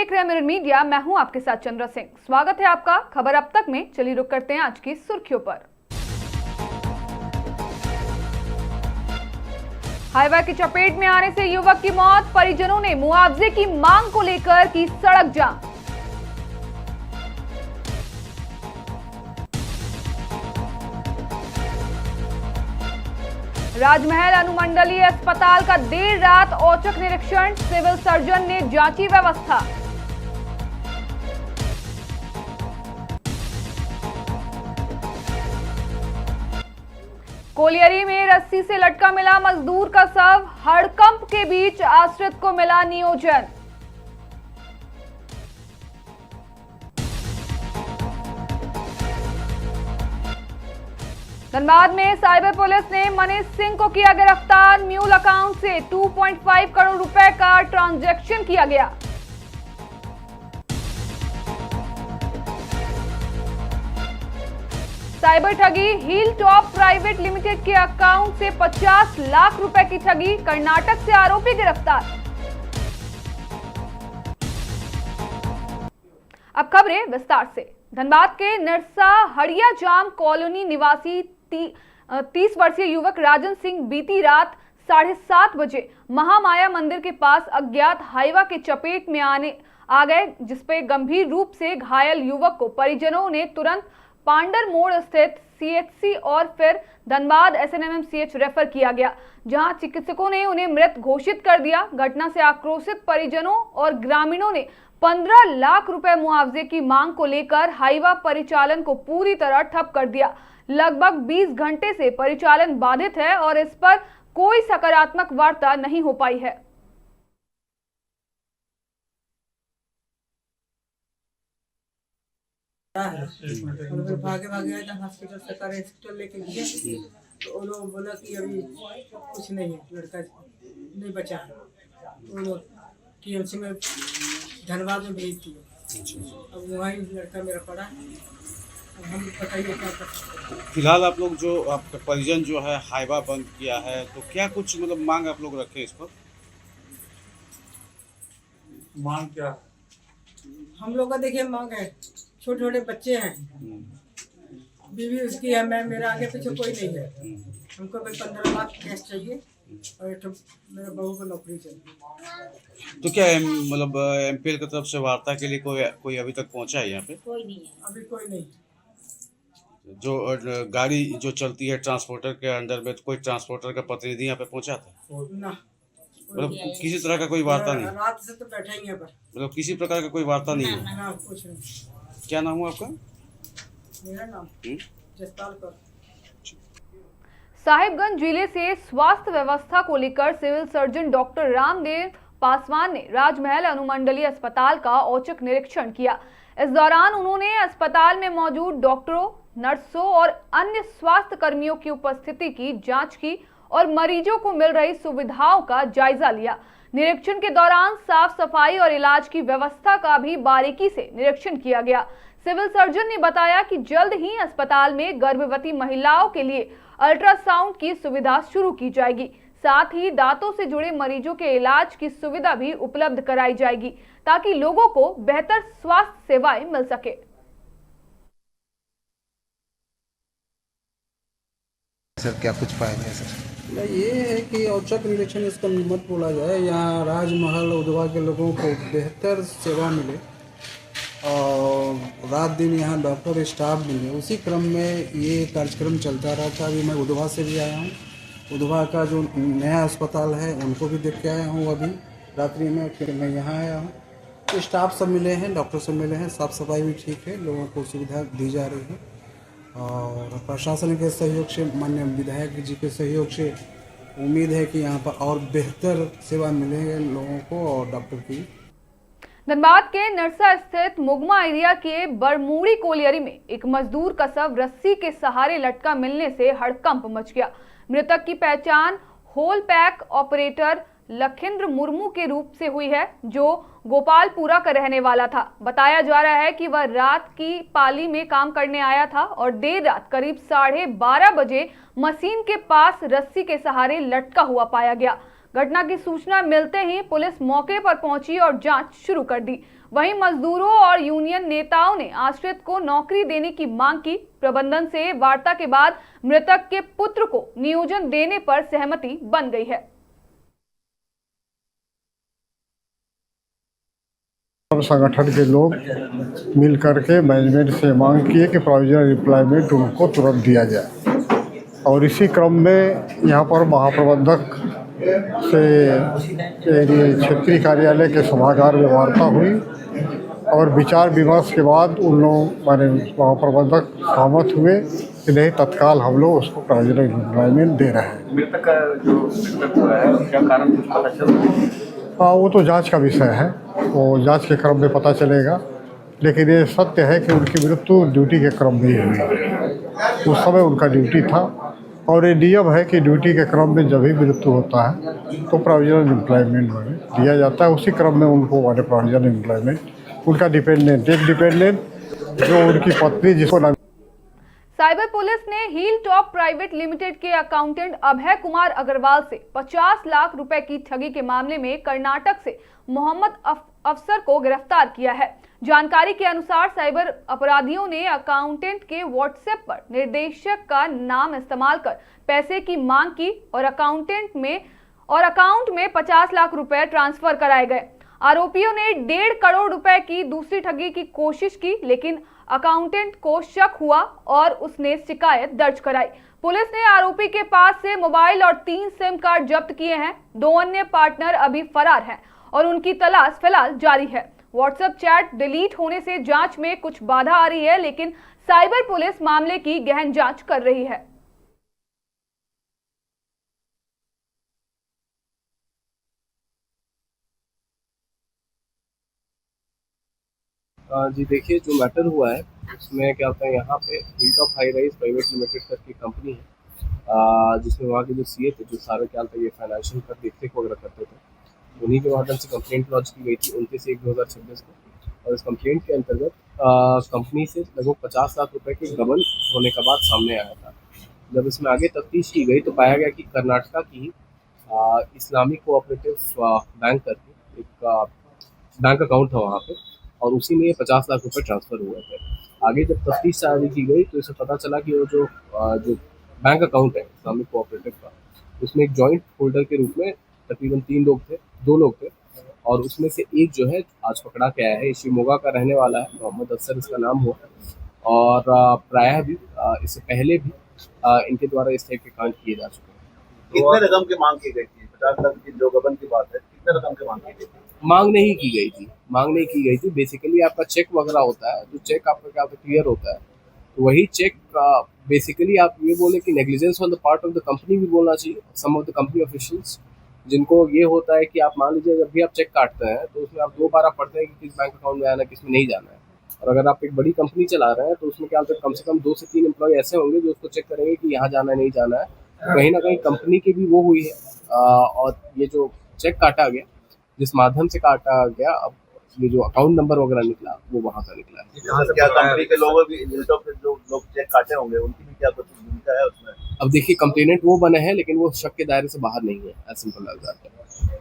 देख रहे हैं मिरर मीडिया। मैं हूं आपके साथ चंद्रा सिंह। स्वागत है आपका खबर अब तक में। चलिए रुक करते हैं आज की सुर्खियों पर। हाईवे की चपेट में आने से युवक की मौत, परिजनों ने मुआवजे की मांग को लेकर की सड़क जाम। राजमहल अनुमंडलीय अस्पताल का देर रात औचक निरीक्षण, सिविल सर्जन ने जांची व्यवस्था। कोलियरी में रस्सी से लटका मिला मजदूर का शव, हड़कंप के बीच आश्रित को मिला नियोजन। धनबाद में साइबर पुलिस ने मनीष सिंह को किया गिरफ्तार, म्यूल अकाउंट से 2.5 करोड़ रुपए का ट्रांजैक्शन किया गया। साइबर ठगी, हील टॉप प्राइवेट लिमिटेड के अकाउंट से 50 लाख रुपए की ठगी, कर्नाटक से आरोपी गिरफ्तार। अब खबरें विस्तार से। धनबाद के निरसा हड़िया जाम कॉलोनी निवासी 30 वर्षीय युवक राजन सिंह बीती रात 7:30 बजे महामाया मंदिर के पास अज्ञात हाईवा के चपेट में आ गए, जिसपे गंभीर रूप से घायल युवक को परिजनों ने तुरंत पांडर मोड़ स्थित सीएचसी और फिर धनबाद एसएनएमएमसीएच रेफर किया गया, जहां चिकित्सकों ने उन्हें मृत घोषित कर दिया। घटना से आक्रोशित परिजनों और ग्रामीणों ने 15 लाख रुपए मुआवजे की मांग को लेकर हाईवा परिचालन को पूरी तरह ठप कर दिया। लगभग 20 घंटे से परिचालन बाधित है और इस पर कोई सकारात्मक वार्ता नहीं हो पाई है। भागे भागे आया था हॉस्पिटल, सरकारी हॉस्पिटल लेके गए तो वो लोग बोला कि अभी कुछ नहीं है, लड़का नहीं बचा है। वो लोग टीएमसी में धनबाद में भेज दिए। अब वहीं लड़का मेरा पड़ा है। अब हम बताइए क्या कर सकते हैं। फिलहाल आप लोग जो आपका परिजन जो है हाईवा बंद किया है, तो क्या कुछ मतलब मांग आप लोग रखे इस पर? मांग क्या? हम लोग का देखिए मांग है, छोटे छोटे बच्चे हैं, बीवी उसकी है, मैं मेरा आगे पीछे कोई नहीं है। हमको भाई 15 लाख कैश चाहिए और एक मेरे बहू को नौकरी चाहिए। तो क्या मतलब एमपीएल की तरफ से वार्ता के लिए कोई अभी तक पहुंचा है यहाँ पे? कोई नहीं है, अभी कोई नहीं। जो गाड़ी जो चलती है ट्रांसपोर्टर के अंडर में, तो कोई ट्रांसपोर्टर का प्रतिनिधि यहाँ पे पहुंचा था? ना, मतलब किसी तरह का कोई वार्ता नहीं? रात से तो बैठे ही हैं पर। मतलब किसी प्रकार का कोई वार्ता नहीं है? ना, कुछ नहीं। क्या नाम हुआ आपका? मेरा नाम जसपाल कौर। साहिबगंज जिले से स्वास्थ्य व्यवस्था को लेकर civil surgeon doctor Ramdev Paswan ने राजमहल अनुमंडलीय अस्पताल का औचक निरीक्षण किया। इस दौरान उन्होंने अस्पताल में मौजूद डॉक्टरों, नर्सों और अन्य स्वास्थ्य कर्मियों की उपस्थिति की जांच की और मरीजों को मिल रही सुविधाओं का जायजा लिया। निरीक्षण के दौरान साफ सफाई और इलाज की व्यवस्था का भी बारीकी से निरीक्षण किया गया। सिविल सर्जन ने बताया कि जल्द ही अस्पताल में गर्भवती महिलाओं के लिए अल्ट्रासाउंड की सुविधा शुरू की जाएगी। साथ ही दांतों से जुड़े मरीजों के इलाज की सुविधा भी उपलब्ध कराई जाएगी, ताकि लोगों को बेहतर स्वास्थ्य सेवाएं मिल सके। सर क्या कुछ पाया गया सर? ये है कि औचक निरीक्षण इसका मत बोला जाए, यहाँ राजमहल उधवा के लोगों को बेहतर सेवा मिले और रात दिन यहाँ डॉक्टर स्टाफ मिले। उसी क्रम में ये कार्यक्रम चलता रहा था। अभी मैं उधवा से भी आया हूँ। उधवा का जो नया अस्पताल है उनको भी देख के आया हूँ अभी रात्रि में, फिर मैं यहाँ आया हूँ। तो स्टाफ सब मिले हैं, डॉक्टर सब मिले हैं, साफ़ सफाई भी ठीक है, लोगों को सुविधा दी जा रही है और प्रशासन के सहयोग से, माननीय विधायक जी के सहयोग से उम्मीद है कि यहाँ पर और बेहतर सेवा मिलेगी लोगों को और डॉक्टर की। धनबाद के नरसा स्थित मुगमा एरिया के बरमूड़ी कोलियरी में एक मजदूर का शव रस्सी के सहारे लटका मिलने से हड़कंप मच गया। मृतक की पहचान whole pack operator Lakhindra Murmu के रूप से हुई है, जो गोपालपुरा का रहने वाला था। बताया जा रहा है कि वह रात की पाली में काम करने आया था और देर रात करीब 12:30 बजे मशीन के पास रस्सी के सहारे लटका हुआ पाया गया। घटना की सूचना मिलते ही पुलिस मौके पर पहुंची और जांच शुरू कर दी। वहीं मजदूरों और यूनियन नेताओं ने आश्रित को नौकरी देने की मांग की। प्रबंधन से वार्ता के बाद मृतक के पुत्र को नियोजन देने पर सहमति बन गई है। संगठन के लोग मिल करके मैनेजमेंट से मांग किए कि प्रोविजनल एम्प्लॉयमेंट उनको तुरंत दिया जाए, और इसी क्रम में यहाँ पर महाप्रबंधक से क्षेत्रीय कार्यालय के सभागार में वार्ता हुई और विचार विमर्श के बाद उन लोग माने महाप्रबंधक सहमत हुए कि नहीं, तत्काल हम लोग उसको प्रोविजनल एम्प्लॉयमेंट दे रहे हैं। मृतक का जो मृतक हुआ है क्या कारण कुछ पता चल रहा है? वो तो जांच का विषय है, वो जांच के क्रम में पता चलेगा, लेकिन ये सत्य है कि उनकी मृत्यु ड्यूटी के क्रम में ही हुई। उस समय उनका ड्यूटी था और ये नियम है कि ड्यूटी के क्रम में जब भी मृत्यु होता है तो प्रोविजनल एम्प्लॉयमेंट दिया जाता है। उसी क्रम में उनको वाले प्रोविजनल एम्प्लॉयमेंट उनका डिपेंडेंट जो उनकी पत्नी जिसको साइबर पुलिस ने हील टॉप प्राइवेट लिमिटेड के अकाउंटेंट अभय कुमार अग्रवाल से 50 लाख रुपए की ठगी के मामले में कर्नाटक से मोहम्मद अफसर को गिरफ्तार किया है। जानकारी के अनुसार साइबर अपराधियों ने अकाउंटेंट के व्हाट्सएप पर निर्देशक का नाम इस्तेमाल कर पैसे की मांग की और अकाउंट में 50 लाख रुपए ट्रांसफर कराए गए। आरोपियों ने 1.5 करोड़ रुपए की दूसरी ठगी की कोशिश की, लेकिन अकाउंटेंट को शक हुआ और उसने शिकायत दर्ज कराई। पुलिस ने आरोपी के पास से मोबाइल और 3 सिम कार्ड जब्त किए हैं। 2 अन्य पार्टनर अभी फरार हैं और उनकी तलाश फिलहाल जारी है। व्हाट्सएप चैट डिलीट होने से जांच में कुछ बाधा आ रही है, लेकिन साइबर पुलिस मामले की गहन जांच कर रही है। जी देखिए, जो मैटर हुआ है उसमें क्या होता है, यहाँ पे hill top high rise private limited करके कंपनी है, जिसमें वहाँ के जो सीए थे, जो सारे क्या होता है ये फाइनेंशियल का देखरेख वगैरह करते थे, उन्हीं के माध्यम से कंप्लेंट लॉन्च की गई थी 29/1/2026 को। और इस कंप्लेंट के अंतर्गत कंपनी से लगभग 50 लाख रुपए के गबन होने का बात सामने आया था। जब इसमें आगे तफ्तीश की गई तो पाया गया कि कर्नाटका की इस्लामिक कोऑपरेटिव बैंक करके एक बैंक अकाउंट था वहाँ पे, और उसी में ये 50 लाख रुपए ट्रांसफ़र हुए थे। आगे जब तफ्तीश जारी की गई तो इसे पता चला कि वो जो बैंक अकाउंट है इस्लामिक कोऑपरेटिव का, उसमें एक जॉइंट होल्डर के रूप में तकरीबन 2 लोग थे, और उसमें से एक जो है आज पकड़ा के आया है। शिवमोगा का रहने वाला है, मोहम्मद अफसर इसका नाम हुआ, और प्रायः भी इससे पहले भी इनके द्वारा इस टाइप के कांड किए जा चुके हैं। कितने रकम की मांग की गई थी? 50 लाख की जो गबन की बात है, कितने रकम की मांग की गई थी? मांग नहीं की गई थी। बेसिकली आपका चेक वगैरह होता है, जो चेक आपका क्या क्लियर होता है, तो वही चेक बेसिकली आप ये बोले कि negligence on the part of the company भी बोलना चाहिए, सम ऑफ द कंपनी ऑफिशियल्स, जिनको ये होता है कि आप मान लीजिए जब भी आप चेक काटते हैं तो उसमें आप 2 बार आप पढ़ते हैं कि किस बैंक अकाउंट में आना है, किस में नहीं जाना है। और अगर आप एक बड़ी कंपनी चला रहे हैं तो उसमें क्या होता है, कम से कम 2 से 3 एम्प्लॉय ऐसे होंगे जो उसको चेक करेंगे कि यहाँ जाना है नहीं जाना है। कहीं ना कहीं कंपनी की भी वो हुई है, और ये जो चेक काटा गया, जिस माध्यम से काटा गया, अब ये जो अकाउंट नंबर वगैरह निकला वो वहाँ का निकला है। क्या कंपनी के लोगों भी जो लोग चेक काटे होंगे उनकी भी क्या कुछ भूमिका है उसमें? अब देखिए, कंप्लेनेंट वो बने हैं, लेकिन वो शक के दायरे से बाहर नहीं है, एज सिंपल एज दैट।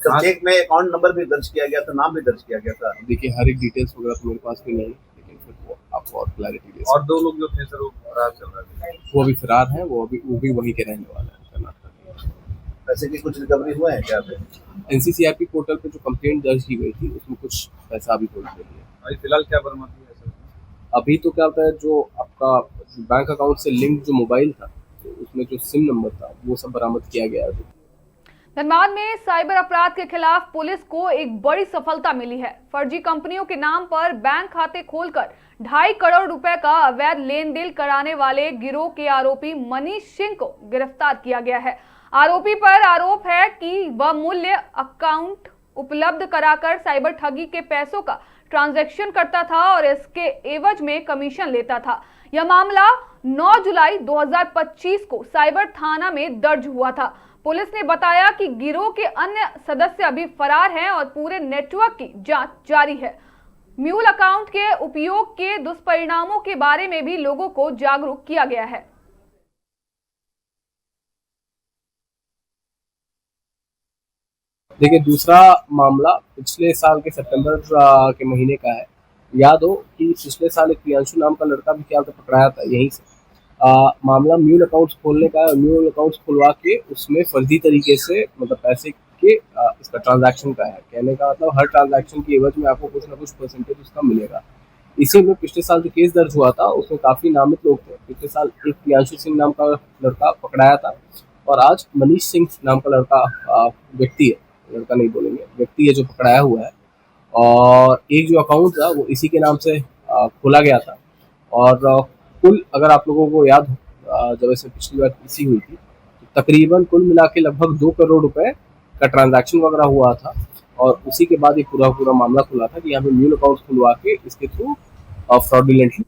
तो चेक में अकाउंट नंबर भी दर्ज किया गया था, नाम भी दर्ज किया गया था। देखिए, हर एक डिटेल्स वगैरह तो मेरे पास भी नहीं, लेकिन फिर वो आपको और क्लैरिटी दे। और 2 लोग जो थे सर वो फरार चल रहे थे, वो अभी फरार हैं, वो भी वहीं के रहने वाले हैं, कर्नाटक के। पैसे की कुछ रिकवरी हुए हैं क्या? NCCRP पोर्टल पे जो कंप्लेंट दर्ज की गई थी उसमें कुछ पैसा भी थोड़ी देरी है। अभी फिलहाल क्या बरामदगी है सर? अभी तो क्या होता है, जो आपका बैंक अकाउंट से लिंक जो मोबाइल था, तो उसमें जो सिम नंबर था वो सब बरामद किया गया है। धनबाद में साइबर अपराध के खिलाफ पुलिस को एक बड़ी सफलता मिली है। फर्जी कंपनियों के नाम पर बैंक खाते खोलकर 2.5 करोड़ रुपए का अवैध लेन देन कराने वाले गिरोह के आरोपी मनीष सिंह को गिरफ्तार किया गया है। आरोपी पर आरोप है कि वह मूल्य अकाउंट उपलब्ध कराकर साइबर ठगी के पैसों का ट्रांजैक्शन करता था और इसके एवज में कमीशन लेता था। यह मामला 9 जुलाई 2025 को साइबर थाना में दर्ज हुआ था। पुलिस ने बताया कि गिरोह के अन्य सदस्य अभी फरार हैं और पूरे नेटवर्क की जांच जारी है। म्यूल अकाउंट के उपयोग के दुष्परिणामों के बारे में भी लोगों को जागरूक किया गया है। देखिए, दूसरा मामला पिछले साल के सितंबर के महीने का है। याद हो कि पिछले साल एक प्रियांशु नाम का लड़का भी क्या पकड़ाया था यहीं से। मामला म्यूल अकाउंट्स खोलने का है। म्यूल अकाउंट्स खुलवा के उसमें फर्जी तरीके से मतलब पैसे के इसका ट्रांजैक्शन का है। कहने का मतलब हर ट्रांजैक्शन की एवज में आपको कुछ ना कुछ परसेंटेज उसका मिलेगा। इसी में पिछले साल जो केस दर्ज हुआ था उसमें काफी नामित लोग थे। पिछले साल एक प्रियांशु सिंह नाम का लड़का पकड़ाया था और आज मनीष सिंह नाम का लड़का व्यक्ति है, लड़का नहीं बोलेंगे, व्यक्ति है जो पकड़ाया हुआ है। और एक जो अकाउंट था वो इसी के नाम से खोला गया था। और कुल अगर आप लोगों को याद हो जब ऐसे पिछली बार इसी हुई थी तो तकरीबन कुल मिला के लगभग 2 करोड़ रुपए का ट्रांजैक्शन वगैरह हुआ था। और उसी के बाद ये पूरा मामला खुला था कि यहाँ पे म्यूल अकाउंट खुलवा के इसके थ्रू फ्रॉडुलेंटली।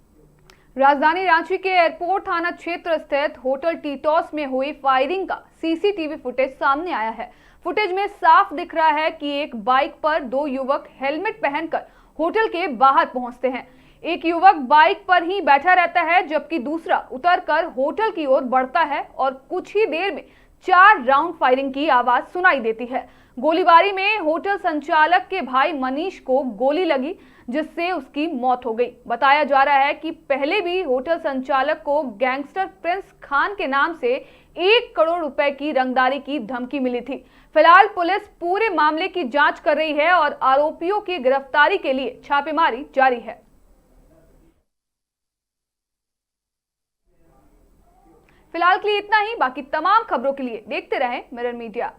राजधानी रांची के एयरपोर्ट थाना क्षेत्र स्थित होटल टीटॉस में हुई फायरिंग का सीसीटीवी फुटेज सामने आया है। फुटेज में साफ दिख रहा है कि एक बाइक पर 2 युवक हेलमेट पहनकर होटल के बाहर पहुंचते हैं। एक युवक बाइक पर ही बैठा रहता है जबकि दूसरा उतरकर होटल की ओर बढ़ता है और कुछ ही देर में 4 राउंड फायरिंग की आवाज सुनाई देती है। गोलीबारी में होटल संचालक के भाई मनीष को गोली लगी जिससे उसकी मौत हो गई। बताया जा रहा है कि पहले भी होटल संचालक को गैंगस्टर प्रिंस खान के नाम से 1 करोड़ रुपए की रंगदारी की धमकी मिली थी। फिलहाल पुलिस पूरे मामले की जांच कर रही है और आरोपियों की गिरफ्तारी के लिए छापेमारी जारी है। फिलहाल के लिए इतना ही। बाकी तमाम खबरों के लिए देखते रहें मिरर मीडिया।